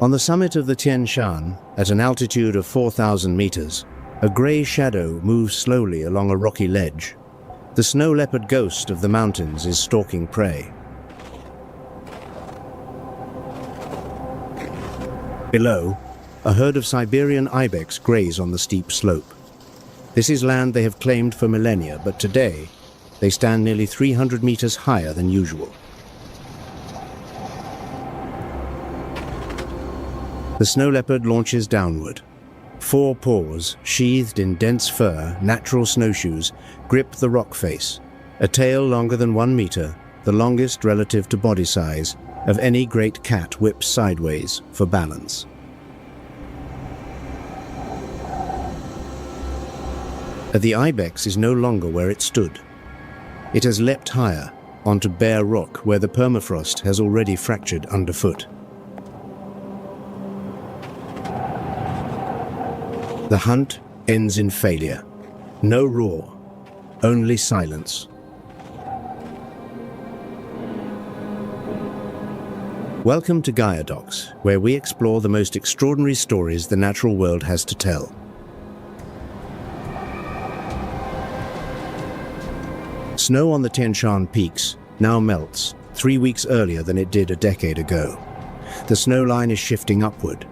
On the summit of the Tian Shan, at an altitude of 4,000 meters, a grey shadow moves slowly along a rocky ledge. The snow leopard ghost of the mountains is stalking prey. Below, a herd of Siberian ibex graze on the steep slope. This is land they have claimed for millennia, but today, they stand nearly 300 meters higher than usual. The snow leopard launches downward. 4 paws, sheathed in dense fur, natural snowshoes, grip the rock face. A tail longer than 1 meter, the longest relative to body size, of any great cat whips sideways for balance. The ibex is no longer where it stood. It has leapt higher, onto bare rock where the permafrost has already fractured underfoot. The hunt ends in failure. No roar, only silence. Welcome to Gaia Docs, where we explore the most extraordinary stories the natural world has to tell. Snow on the Tian Shan peaks now melts 3 weeks earlier than it did a decade ago. The snow line is shifting upward,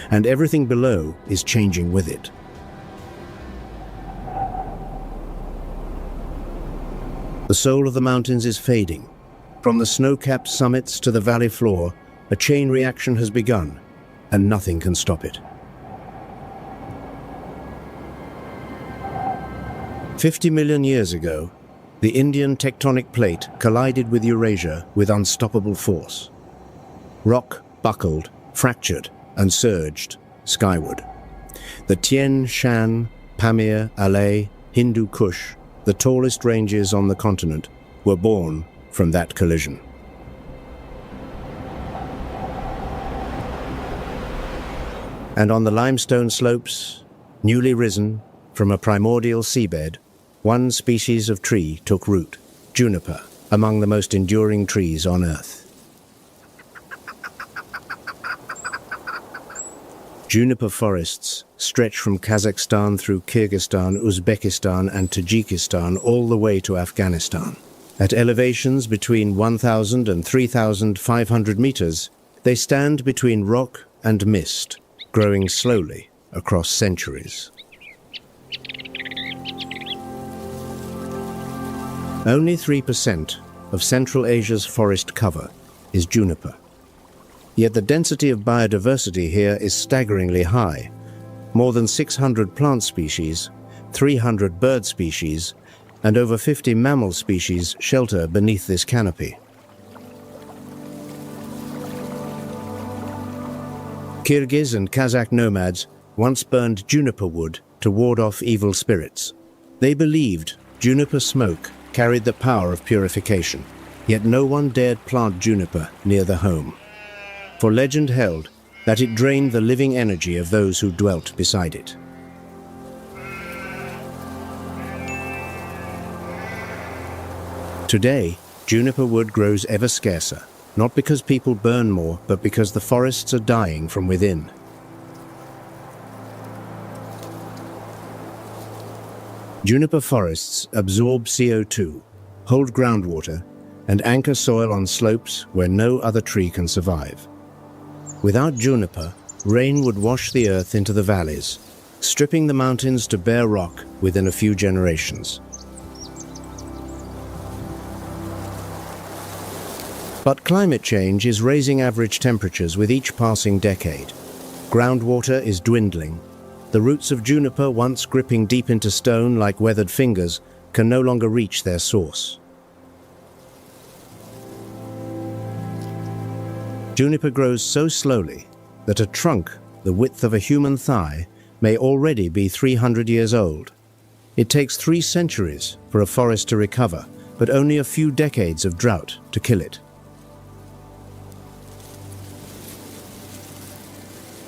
and everything below is changing with it. The soul of the mountains is fading. From the snow-capped summits to the valley floor, a chain reaction has begun, and nothing can stop it. 50 million years ago, the Indian tectonic plate collided with Eurasia with unstoppable force. Rock buckled, fractured, and surged skyward. The Tian Shan, Pamir, Alay, Hindu Kush, the tallest ranges on the continent, were born from that collision. And on the limestone slopes, newly risen from a primordial seabed, one species of tree took root, juniper, among the most enduring trees on Earth. Juniper forests stretch from Kazakhstan through Kyrgyzstan, Uzbekistan, and Tajikistan all the way to Afghanistan. At elevations between 1,000 and 3,500 meters, they stand between rock and mist, growing slowly across centuries. Only 3% of Central Asia's forest cover is juniper. Yet the density of biodiversity here is staggeringly high. More than 600 plant species, 300 bird species, and over 50 mammal species shelter beneath this canopy. Kyrgyz and Kazakh nomads once burned juniper wood to ward off evil spirits. They believed juniper smoke carried the power of purification, yet no one dared plant juniper near the home. For legend held that it drained the living energy of those who dwelt beside it. Today, juniper wood grows ever scarcer, not because people burn more, but because the forests are dying from within. Juniper forests absorb CO2, hold groundwater, and anchor soil on slopes where no other tree can survive. Without juniper, rain would wash the earth into the valleys, stripping the mountains to bare rock within a few generations. But climate change is raising average temperatures with each passing decade. Groundwater is dwindling. The roots of juniper, once gripping deep into stone like weathered fingers, can no longer reach their source. Juniper grows so slowly that a trunk the width of a human thigh may already be 300 years old. It takes 3 centuries for a forest to recover, but only a few decades of drought to kill it.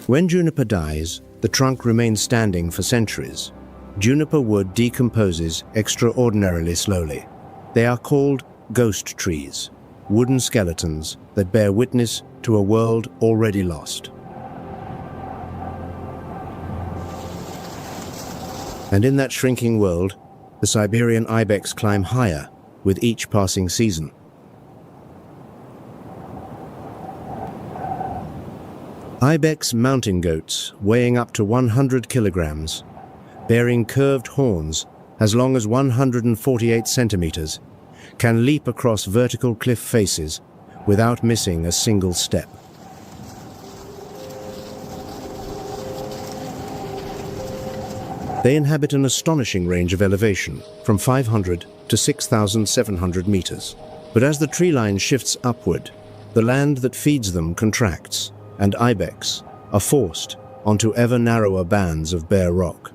When juniper dies, the trunk remains standing for centuries. Juniper wood decomposes extraordinarily slowly. They are called ghost trees, wooden skeletons that bear witness to a world already lost. And in that shrinking world, the Siberian ibex climb higher with each passing season. Ibex mountain goats, weighing up to 100 kilograms, bearing curved horns as long as 148 centimeters, can leap across vertical cliff faces without missing a single step. They inhabit an astonishing range of elevation, from 500 to 6,700 meters. But as the tree line shifts upward, the land that feeds them contracts, and ibex are forced onto ever narrower bands of bare rock.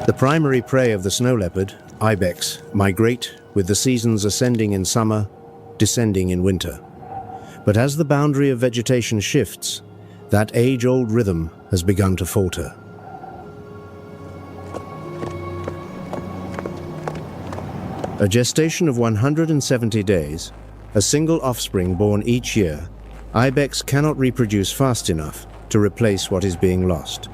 The primary prey of the snow leopard, ibex, migrate with the seasons ascending in summer, descending in winter. But as the boundary of vegetation shifts, that age-old rhythm has begun to falter. A gestation of 170 days, a single offspring born each year, ibex cannot reproduce fast enough to replace what is being lost.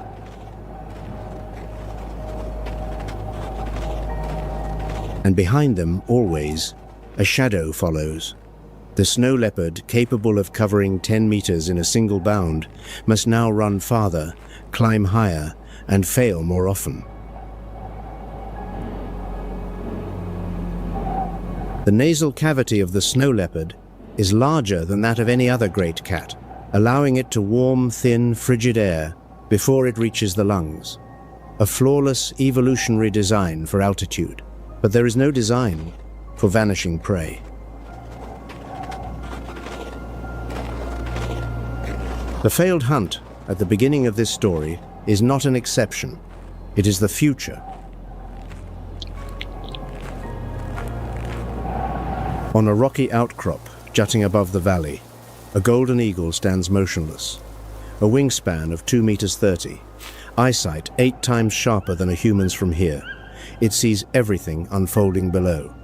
And behind them, always, a shadow follows. The snow leopard, capable of covering 10 meters in a single bound, must now run farther, climb higher, and fail more often. The nasal cavity of the snow leopard is larger than that of any other great cat, allowing it to warm, thin, frigid air before it reaches the lungs. A flawless evolutionary design for altitude, but there is no design for vanishing prey. The failed hunt at the beginning of this story is not an exception. It is the future. On a rocky outcrop jutting above the valley, a golden eagle stands motionless. A wingspan of 2 meters 30, eyesight 8 times sharper than a human's from here. It sees everything unfolding below.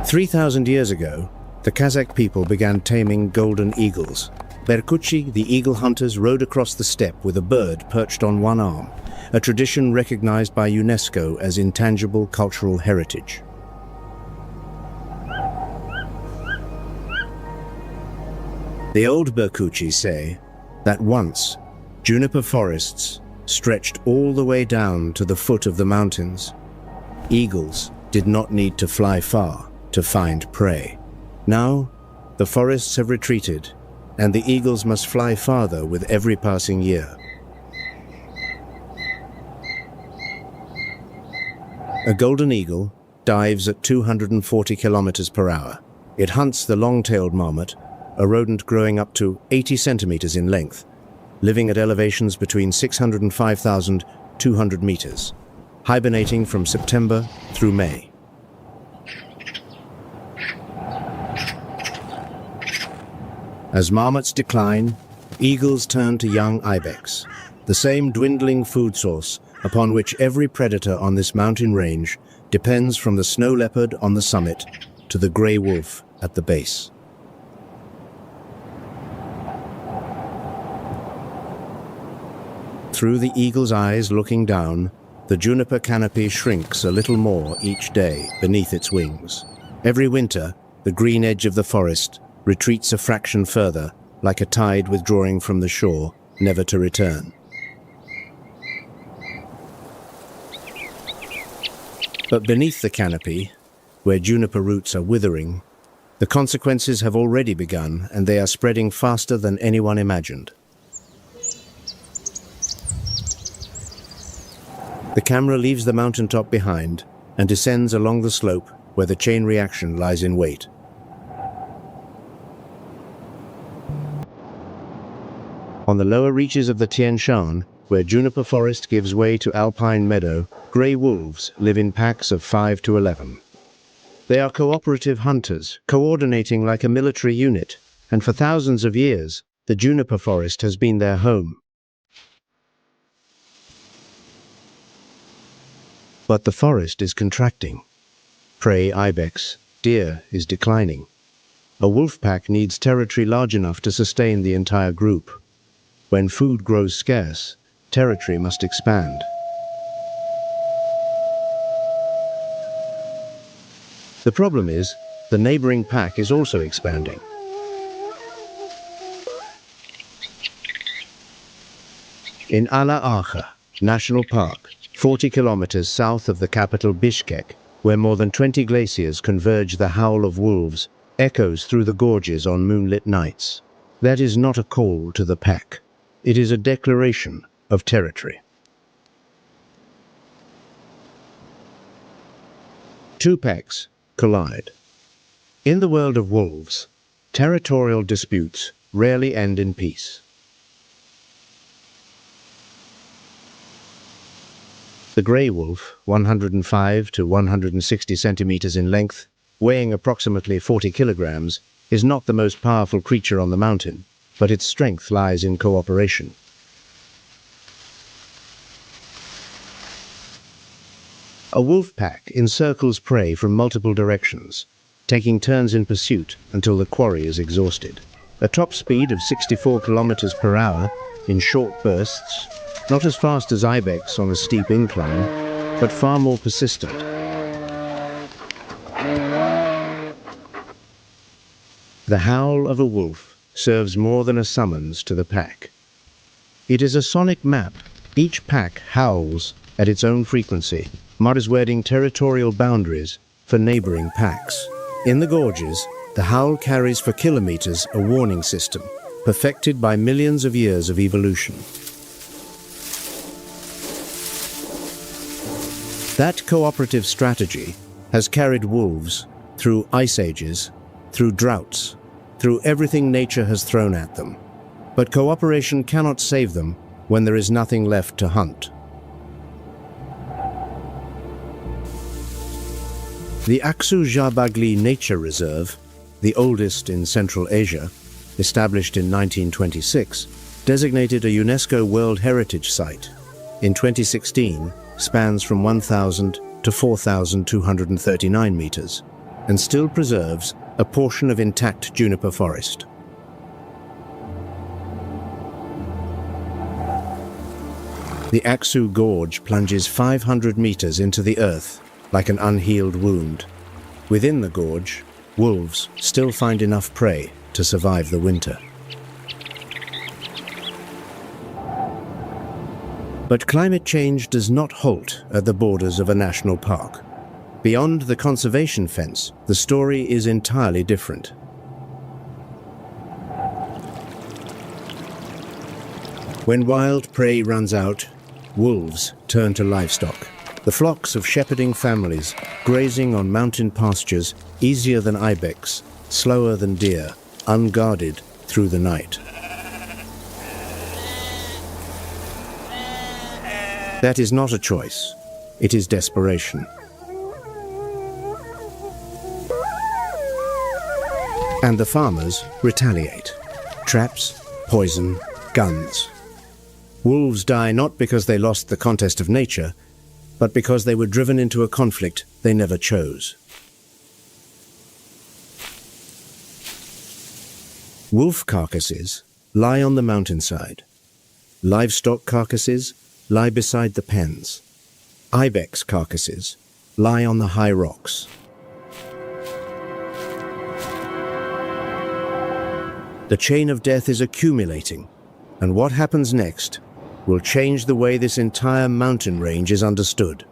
3,000 years ago, the Kazakh people began taming golden eagles. Berkuchi, the eagle hunters, rode across the steppe with a bird perched on one arm, a tradition recognized by UNESCO as intangible cultural heritage. The old Berkuchi say that once juniper forests stretched all the way down to the foot of the mountains. Eagles did not need to fly far to find prey. Now, the forests have retreated, and the eagles must fly farther with every passing year. A golden eagle dives at 240 kilometers per hour. It hunts the long-tailed marmot, a rodent growing up to 80 centimeters in length, living at elevations between 600 and 5,200 meters, hibernating from September through May. As marmots decline, eagles turn to young ibex, the same dwindling food source upon which every predator on this mountain range depends, from the snow leopard on the summit to the gray wolf at the base. Through the eagle's eyes looking down, the juniper canopy shrinks a little more each day beneath its wings. Every winter, the green edge of the forest retreats a fraction further, like a tide withdrawing from the shore, never to return. But beneath the canopy, where juniper roots are withering, the consequences have already begun, and they are spreading faster than anyone imagined. The camera leaves the mountaintop behind and descends along the slope where the chain reaction lies in wait. On the lower reaches of the Tian Shan, where juniper forest gives way to alpine meadow, grey wolves live in packs of 5 to 11. They are cooperative hunters, coordinating like a military unit, and for thousands of years, the juniper forest has been their home. But the forest is contracting. Prey, ibex, deer is declining. A wolf pack needs territory large enough to sustain the entire group. When food grows scarce, territory must expand. The problem is, the neighboring pack is also expanding. In Ala Archa National Park, 40 kilometers south of the capital Bishkek, where more than 20 glaciers converge, the howl of wolves echoes through the gorges on moonlit nights. That is not a call to the pack. It is a declaration of territory. Two packs collide. In the world of wolves, territorial disputes rarely end in peace. The grey wolf, 105 to 160 centimeters in length, weighing approximately 40 kilograms, is not the most powerful creature on the mountain, but its strength lies in cooperation. A wolf pack encircles prey from multiple directions, taking turns in pursuit until the quarry is exhausted. A top speed of 64 kilometers per hour in short bursts, not as fast as ibex on a steep incline, but far more persistent. The howl of a wolf serves more than a summons to the pack. It is a sonic map. Each pack howls at its own frequency, marking territorial boundaries for neighboring packs. In the gorges, the howl carries for kilometers a warning system, perfected by millions of years of evolution. That cooperative strategy has carried wolves through ice ages, through droughts, through everything nature has thrown at them. But cooperation cannot save them when there is nothing left to hunt. The Aksu-Jabagli Nature Reserve, the oldest in Central Asia, established in 1926, designated a UNESCO World Heritage Site. In 2016, spans from 1,000 to 4,239 meters, and still preserves a portion of intact juniper forest. The Aksu Gorge plunges 500 meters into the earth like an unhealed wound. Within the gorge, wolves still find enough prey to survive the winter. But climate change does not halt at the borders of a national park. Beyond the conservation fence, the story is entirely different. When wild prey runs out, wolves turn to livestock. The flocks of shepherding families, grazing on mountain pastures, easier than ibex, slower than deer, unguarded through the night. That is not a choice, it is desperation. And the farmers retaliate. Traps, poison, guns. Wolves die not because they lost the contest of nature, but because they were driven into a conflict they never chose. Wolf carcasses lie on the mountainside. Livestock carcasses lie beside the pens. Ibex carcasses lie on the high rocks. The chain of death is accumulating, and what happens next will change the way this entire mountain range is understood.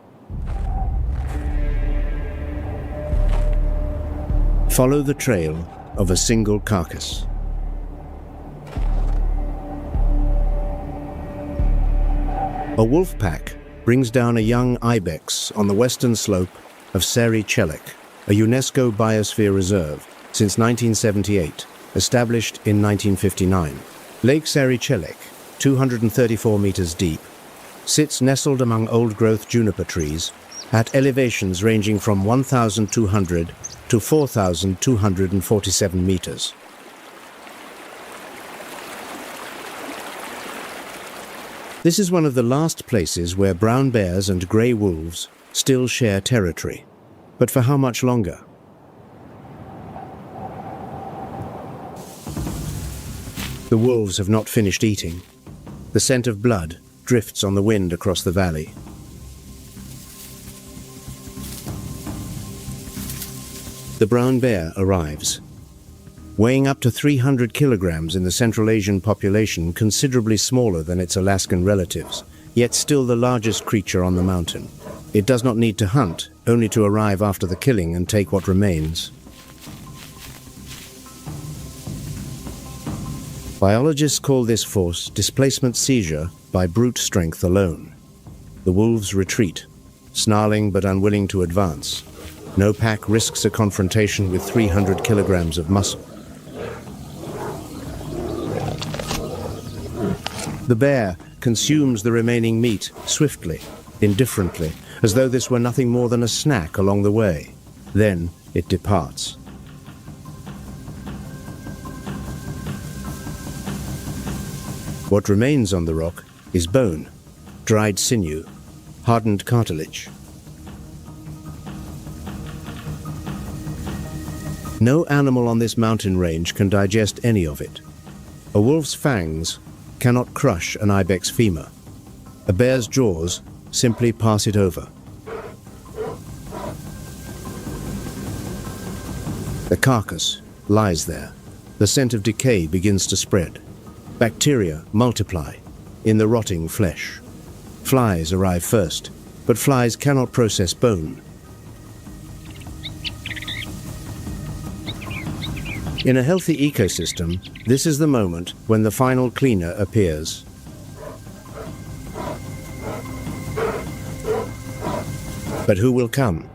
Follow the trail of a single carcass. A wolf pack brings down a young ibex on the western slope of Seri Chelek, a UNESCO Biosphere Reserve since 1978, established in 1959. Lake Seri Chelek, 234 meters deep, sits nestled among old-growth juniper trees, at elevations ranging from 1,200 to 4,247 meters. This is one of the last places where brown bears and grey wolves still share territory. But for how much longer? The wolves have not finished eating. The scent of blood drifts on the wind across the valley. The brown bear arrives. Weighing up to 300 kilograms in the Central Asian population, considerably smaller than its Alaskan relatives, yet still the largest creature on the mountain. It does not need to hunt, only to arrive after the killing and take what remains. Biologists call this force displacement seizure by brute strength alone. The wolves retreat, snarling but unwilling to advance. No pack risks a confrontation with 300 kilograms of muscle. The bear consumes the remaining meat swiftly, indifferently, as though this were nothing more than a snack along the way. Then it departs. What remains on the rock is bone, dried sinew, hardened cartilage. No animal on this mountain range can digest any of it. A wolf's fangs cannot crush an ibex femur. A bear's jaws simply pass it over. The carcass lies there. The scent of decay begins to spread. Bacteria multiply in the rotting flesh. Flies arrive first, but flies cannot process bone. In a healthy ecosystem, this is the moment when the final cleaner appears. But who will come?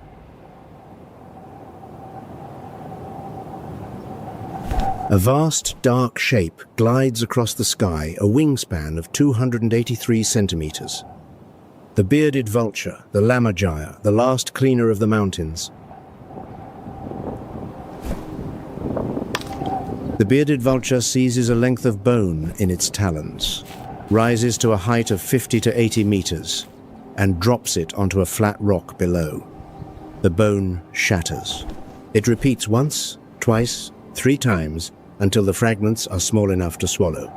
A vast, dark shape glides across the sky, a wingspan of 283 centimeters. The bearded vulture, the lammergeier, the last cleaner of the mountains. The bearded vulture seizes a length of bone in its talons, rises to a height of 50 to 80 meters, and drops it onto a flat rock below. The bone shatters. It repeats once, twice, 3 times, until the fragments are small enough to swallow.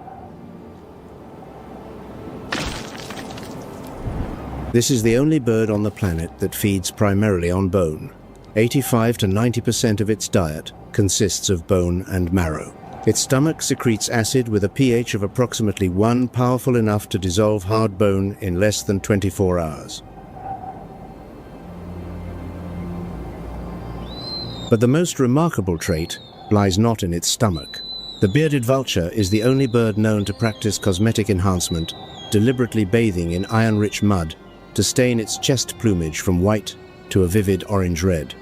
This is the only bird on the planet that feeds primarily on bone. 85 to 90% of its diet consists of bone and marrow. Its stomach secretes acid with a pH of approximately 1, powerful enough to dissolve hard bone in less than 24 hours. But the most remarkable trait lies not in its stomach. The bearded vulture is the only bird known to practice cosmetic enhancement, deliberately bathing in iron-rich mud to stain its chest plumage from white to a vivid orange-red.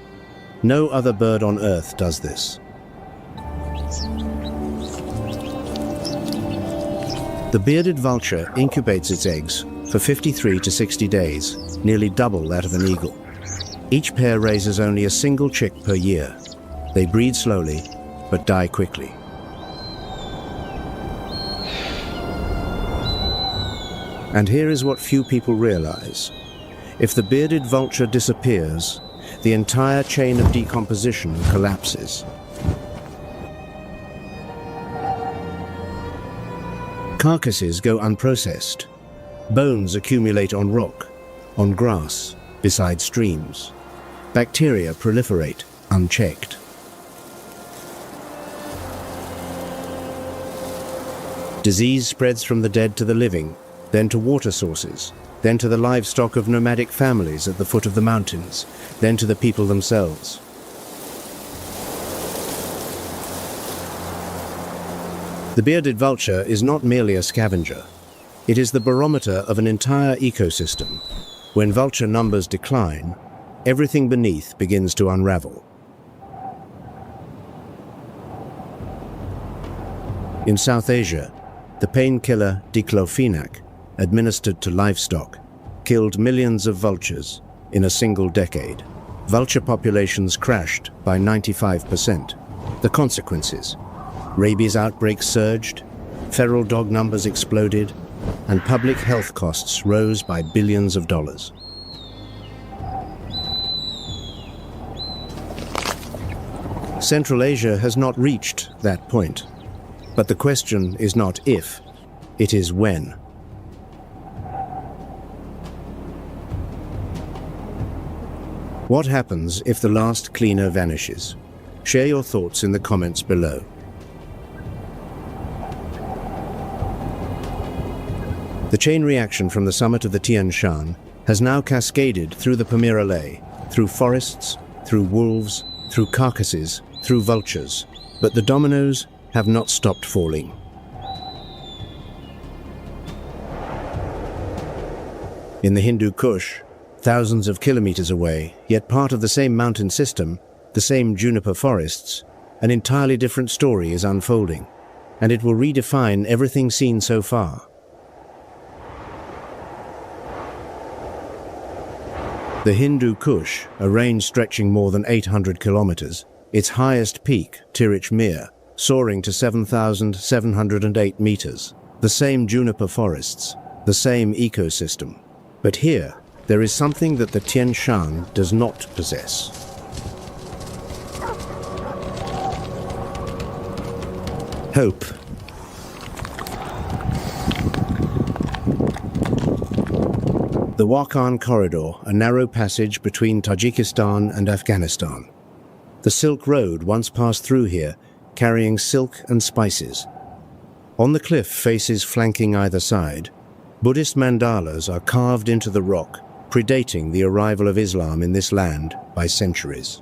No other bird on Earth does this. The bearded vulture incubates its eggs for 53 to 60 days, nearly double that of an eagle. Each pair raises only a single chick per year. They breed slowly, but die quickly. And here is what few people realize. If the bearded vulture disappears, the entire chain of decomposition collapses. Carcasses go unprocessed. Bones accumulate on rock, on grass, beside streams. Bacteria proliferate unchecked. Disease spreads from the dead to the living, then to water sources, then to the livestock of nomadic families at the foot of the mountains, then to the people themselves. The bearded vulture is not merely a scavenger. It is the barometer of an entire ecosystem. When vulture numbers decline, everything beneath begins to unravel. In South Asia, the painkiller diclofenac, administered to livestock, killed millions of vultures, in a single decade. Vulture populations crashed by 95%. The consequences: rabies outbreaks surged, feral dog numbers exploded, and public health costs rose by billions of dollars. Central Asia has not reached that point, but the question is not if, it is when. What happens if the last cleaner vanishes? Share your thoughts in the comments below. The chain reaction from the summit of the Tian Shan has now cascaded through the Pamir Alay, through forests, through wolves, through carcasses, through vultures, but the dominoes have not stopped falling. In the Hindu Kush, thousands of kilometers away, yet part of the same mountain system, the same juniper forests, an entirely different story is unfolding, and it will redefine everything seen so far. The Hindu Kush, a range stretching more than 800 kilometers, its highest peak, Tirich Mir, soaring to 7,708 meters. The same juniper forests, the same ecosystem. But here, there is something that the Tian Shan does not possess. Hope. The Wakhan Corridor, a narrow passage between Tajikistan and Afghanistan. The Silk Road once passed through here, carrying silk and spices. On the cliff faces flanking either side, Buddhist mandalas are carved into the rock, predating the arrival of Islam in this land by centuries. "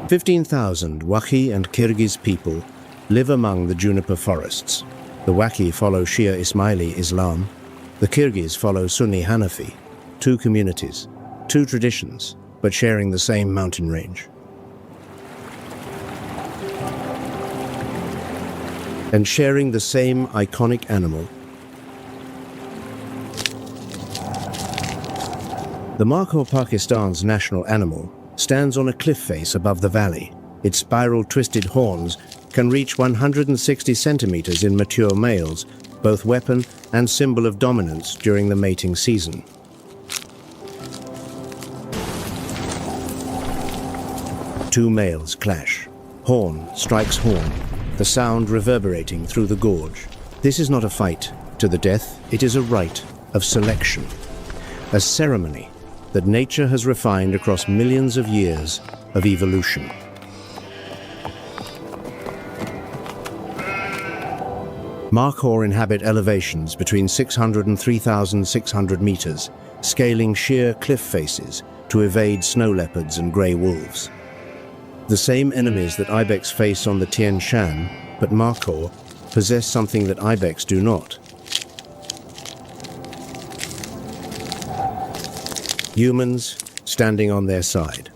15,000 Wakhi and Kyrgyz people live among the juniper forests. The Wakhi follow Shia Ismaili Islam. The Kyrgyz follow Sunni Hanafi. Two communities, two traditions, but sharing the same mountain range. And sharing the same iconic animal. The Markhor, Pakistan's national animal, stands on a cliff face above the valley. Its spiral-twisted horns can reach 160 centimeters in mature males, both weapon and symbol of dominance during the mating season. Two males clash. Horn strikes horn, the sound reverberating through the gorge. This is not a fight to the death, it is a rite of selection, a ceremony that nature has refined across millions of years of evolution. Markhor inhabit elevations between 600 and 3,600 meters, scaling sheer cliff faces to evade snow leopards and grey wolves. The same enemies that ibex face on the Tian Shan, but Markhor possess something that ibex do not. Humans standing on their side.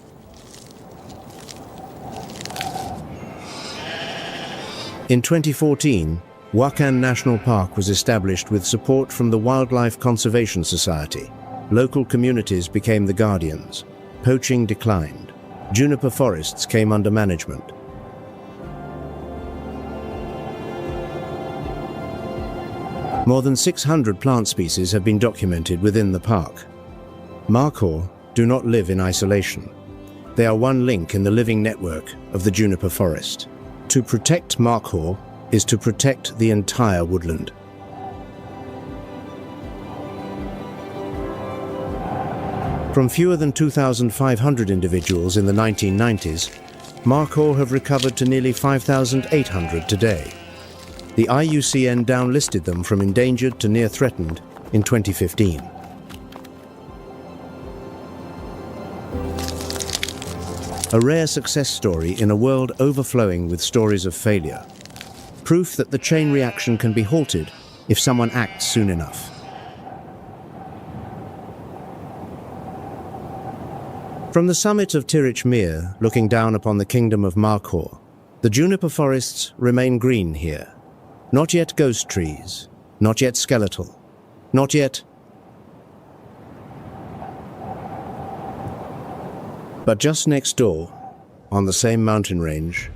In 2014, Wakhan National Park was established with support from the Wildlife Conservation Society. Local communities became the guardians. Poaching declined. Juniper forests came under management. More than 600 plant species have been documented within the park. Markhor do not live in isolation. They are one link in the living network of the juniper forest. To protect Markhor is to protect the entire woodland. From fewer than 2,500 individuals in the 1990s, Markhor have recovered to nearly 5,800 today. The IUCN downlisted them from endangered to near threatened in 2015. A rare success story in a world overflowing with stories of failure. Proof that the chain reaction can be halted if someone acts soon enough. From the summit of Tirich Mir, looking down upon the kingdom of Markhor, the juniper forests remain green here. Not yet ghost trees, not yet skeletal, Not yet. But just next door, on the same mountain range,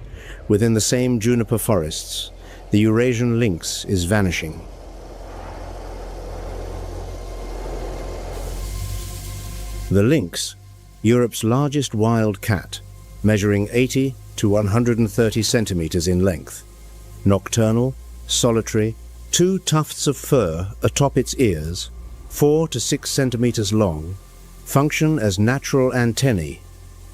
within the same juniper forests, the Eurasian lynx is vanishing. The lynx, Europe's largest wild cat, measuring 80 to 130 centimeters in length, nocturnal, solitary, 2 tufts of fur atop its ears, 4 to 6 centimeters long, function as natural antennae,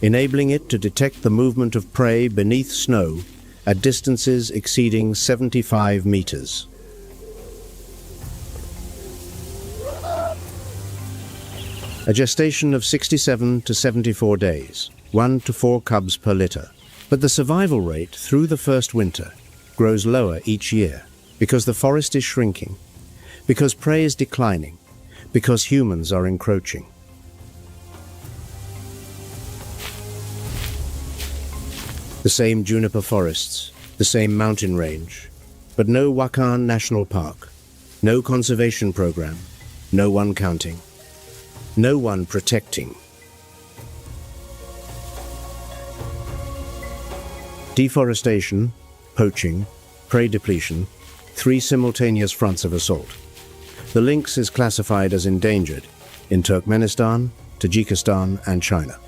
enabling it to detect the movement of prey beneath snow at distances exceeding 75 meters. A gestation of 67 to 74 days, 1 to 4 cubs per litter. But the survival rate through the first winter grows lower each year because the forest is shrinking, because prey is declining, because humans are encroaching. The same juniper forests, the same mountain range, but no Wakan National Park, no conservation program, no one counting, no one protecting. Deforestation, poaching, prey depletion, 3 simultaneous fronts of assault. The lynx is classified as endangered in Turkmenistan, Tajikistan, and China.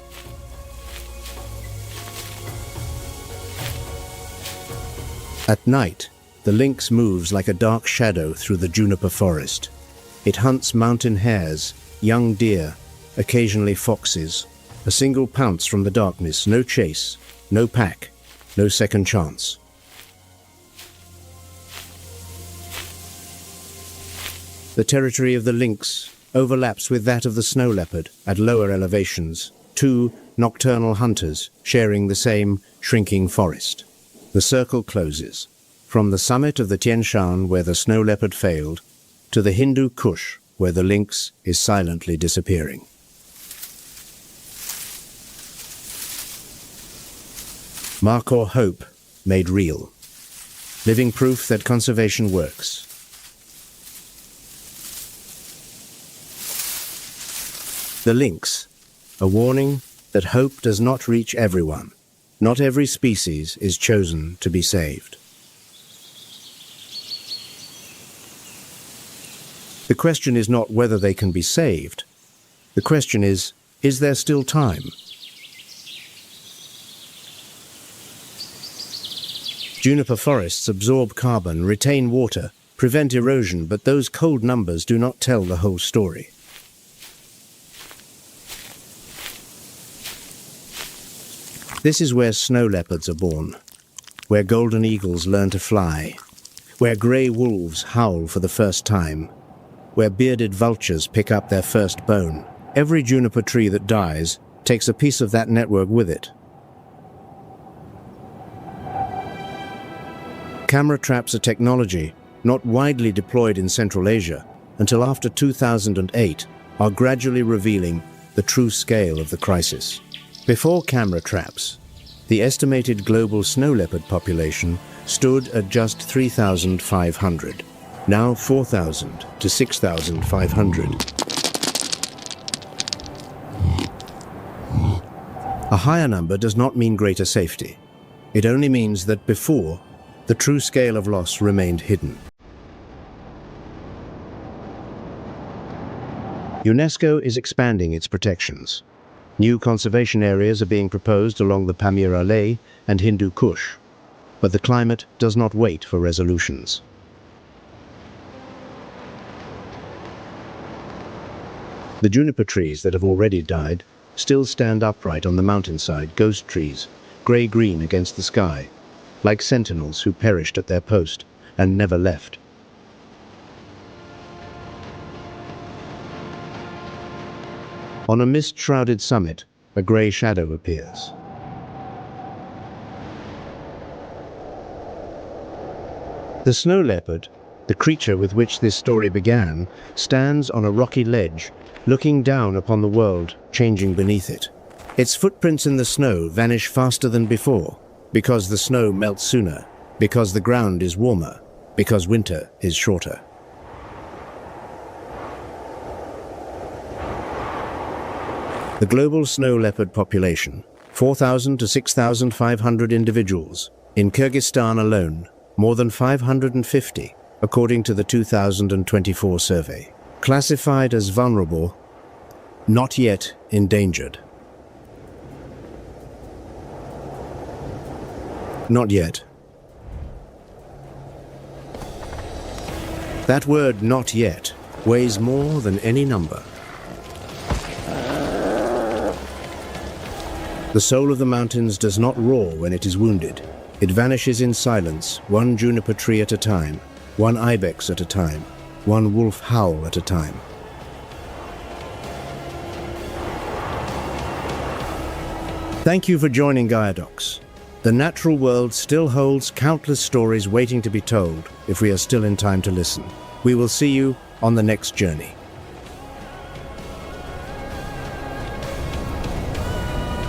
At night, the lynx moves like a dark shadow through the juniper forest. It hunts mountain hares, young deer, occasionally foxes. A single pounce from the darkness, no chase, no pack, no second chance. The territory of the lynx overlaps with that of the snow leopard at lower elevations, 2 nocturnal hunters sharing the same shrinking forest. The circle closes, from the summit of the Tian Shan where the snow leopard failed, to the Hindu Kush where the lynx is silently disappearing. Mark or hope made real. Living proof that conservation works. The lynx, a warning that hope does not reach everyone. Not every species is chosen to be saved. The question is not whether they can be saved. The question is there still time? Juniper forests absorb carbon, retain water, prevent erosion, but those cold numbers do not tell the whole story. This is where snow leopards are born, where golden eagles learn to fly, where grey wolves howl for the first time, where bearded vultures pick up their first bone. Every juniper tree that dies takes a piece of that network with it. Camera traps, a technology not widely deployed in Central Asia until after 2008, are gradually revealing the true scale of the crisis. Before camera traps, the estimated global snow leopard population stood at just 3,500, now 4,000 to 6,500. A higher number does not mean greater safety. It only means that before, the true scale of loss remained hidden. UNESCO is expanding its protections. New conservation areas are being proposed along the Pamir Alay and Hindu Kush, but the climate does not wait for resolutions. The juniper trees that have already died still stand upright on the mountainside, ghost trees, grey-green against the sky, like sentinels who perished at their post and never left. On a mist-shrouded summit, a grey shadow appears. The snow leopard, the creature with which this story began, stands on a rocky ledge, looking down upon the world changing beneath it. Its footprints in the snow vanish faster than before, because the snow melts sooner, because the ground is warmer, because winter is shorter. The global snow leopard population, 4,000 to 6,500 individuals. In Kyrgyzstan alone, more than 550, according to the 2024 survey. Classified as vulnerable, not yet endangered. Not yet. That word, not yet, weighs more than any number. The soul of the mountains does not roar when it is wounded. It vanishes in silence, one juniper tree at a time, one ibex at a time, one wolf howl at a time. Thank you for joining Gaia-Docs. The natural world still holds countless stories waiting to be told if we are still in time to listen. We will see you on the next journey.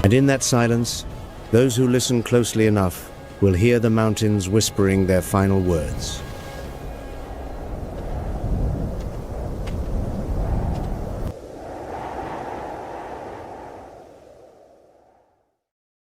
And in that silence, those who listen closely enough will hear the mountains whispering their final words.